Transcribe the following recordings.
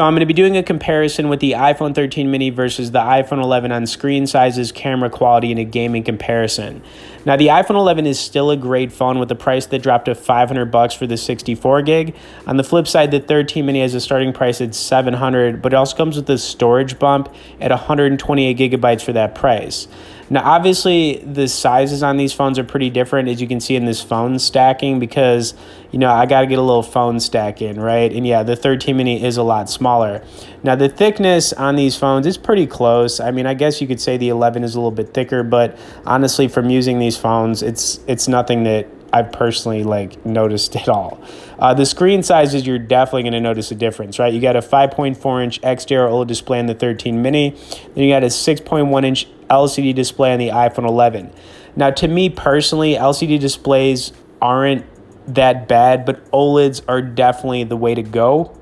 So I'm going to be doing a comparison with the iPhone 13 mini versus the iPhone 11 on screen sizes, camera quality, and a gaming comparison. Now, the iPhone 11 is still a great phone with the price that dropped to $500 for the 64 gig. On the flip side, the 13 mini has a starting price at $700, but it also comes with a storage bump at 128 gigabytes for that price. Now, obviously, the sizes on these phones are pretty different, as you can see in this phone stacking, because, I got to get a little phone stack in, right? And yeah, the 13 mini is a lot smaller. Now, the thickness on these phones is pretty close. I mean, I guess you could say the 11 is a little bit thicker, but honestly, from using these phones, it's nothing that I've personally noticed at all. The screen sizes, you're definitely going to notice a difference, right? You got a 5.4-inch XDR OLED display on the 13 mini, then you got a 6.1-inch LCD display on the iPhone 11. Now, to me personally, LCD displays aren't that bad, but OLEDs are definitely the way to go.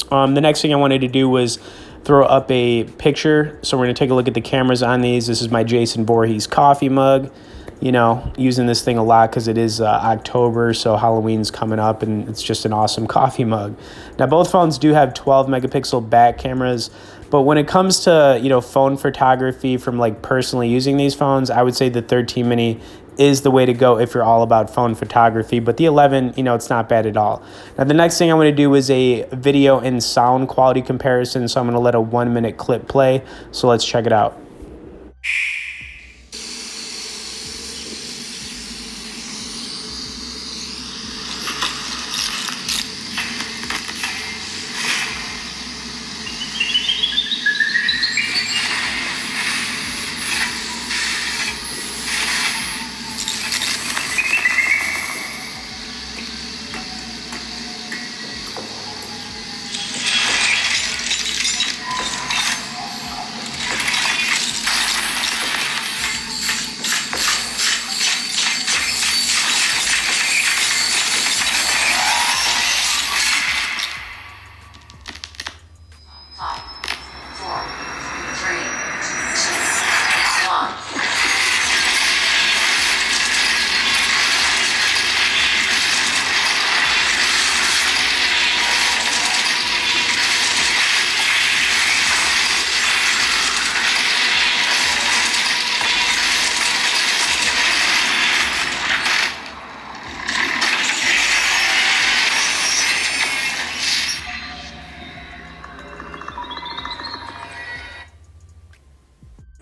The next thing I wanted to do was throw up a picture. So we're going to take a look at the cameras on these. This is my Jason Voorhees coffee mug. Using this thing a lot because it is October, so Halloween's coming up, and it's just an awesome coffee mug. Now, both phones do have 12 megapixel back cameras, but when it comes to, phone photography from personally using these phones, I would say the 13 mini is the way to go if you're all about phone photography, but the 11, it's not bad at all. Now, the next thing I'm going to do is a video and sound quality comparison, so I'm going to let a 1-minute clip play, so let's check it out.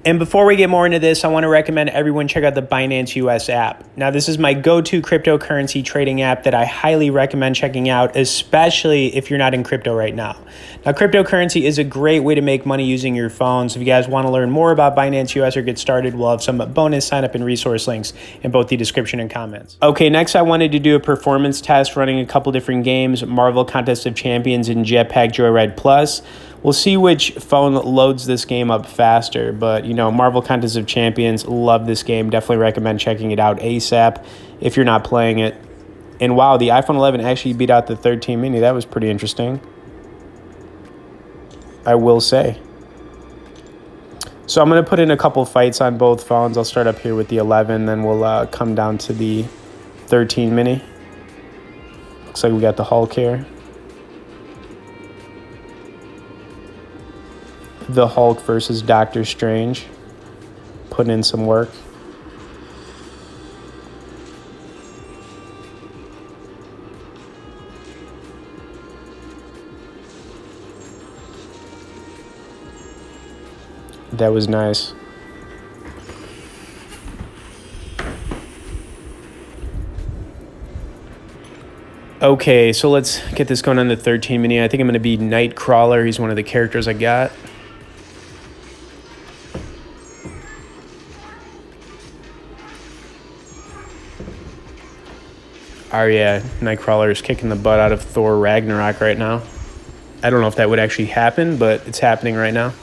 And before we get more into this, I want to recommend everyone check out the Binance US app. Now, this is my go-to cryptocurrency trading app that I highly recommend checking out, especially if you're not in crypto right now. Now, cryptocurrency is a great way to make money using your phone. So if you guys want to learn more about Binance US or get started, we'll have some bonus sign up and resource links in both the description and comments. Okay, next I wanted to do a performance test running a couple different games, Marvel Contest of Champions and Jetpack Joyride Plus. We'll see which phone loads this game up faster, but Marvel Contest of Champions, love this game. Definitely recommend checking it out ASAP if you're not playing it. And wow, the iPhone 11 actually beat out the 13 mini. That was pretty interesting, I will say. So I'm going to put in a couple fights on both phones. I'll start up here with the 11, then we'll come down to the 13 mini. Looks like we got the Hulk here. The Hulk versus Doctor Strange. Putting in some work. That was nice. Okay, so let's get this going on the 13 mini. I think I'm going to be Nightcrawler. He's one of the characters I got. Oh yeah, Nightcrawler is kicking the butt out of Thor Ragnarok right now. I don't know if that would actually happen, but it's happening right now.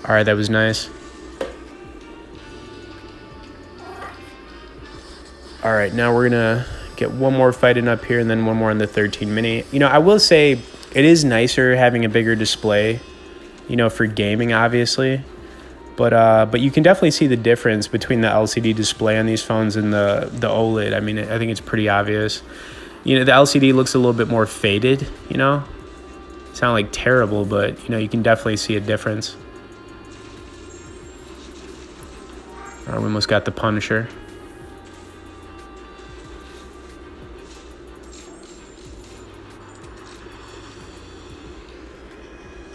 All right, that was nice. All right, now we're going to get one more fight in up here and then one more on the 13 mini. I will say it is nicer having a bigger display, for gaming, obviously. But you can definitely see the difference between the LCD display on these phones and the OLED. I mean, I think it's pretty obvious. You know, the LCD looks a little bit more faded, you know? Sound like terrible, but, you know, you can definitely see a difference. We almost got the Punisher.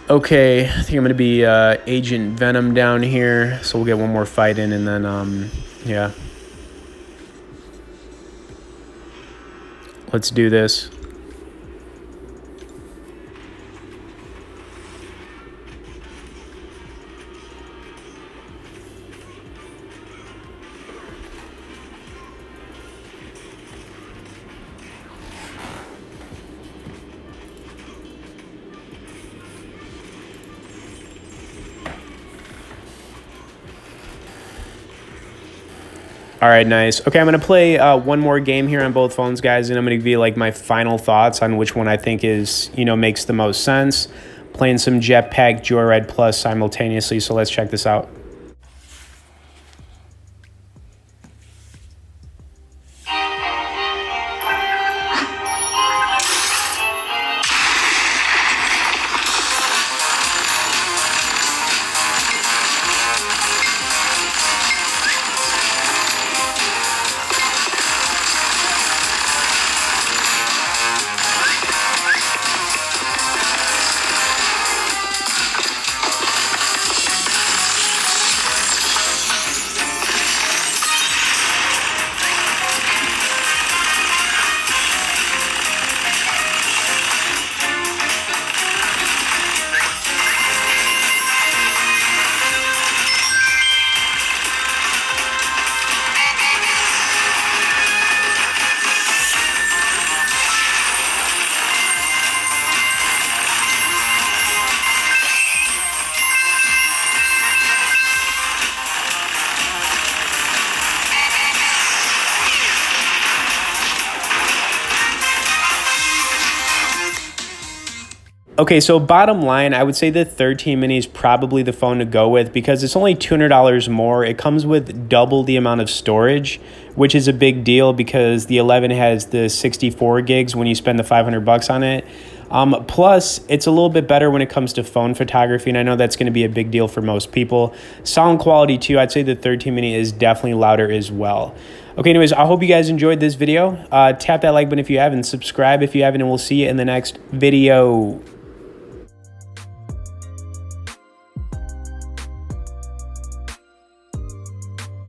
Okay, I think I'm going to be Agent Venom down here. So we'll get one more fight in and then, yeah. Let's do this. All right, nice. Okay, I'm going to play one more game here on both phones, guys, and I'm going to give you like my final thoughts on which one I think is, you know, makes the most sense. Playing some Jetpack Joyride Plus simultaneously, so let's check this out. Okay, so bottom line, I would say the 13 mini is probably the phone to go with because it's only $200 more. It comes with double the amount of storage, which is a big deal because the 11 has the 64 gigs when you spend the 500 bucks on it. Plus, it's a little bit better when it comes to phone photography, and I know that's going to be a big deal for most people. Sound quality, too, I'd say the 13 mini is definitely louder as well. Okay, anyways, I hope you guys enjoyed this video. Tap that like button if you haven't, subscribe if you haven't, and we'll see you in the next video.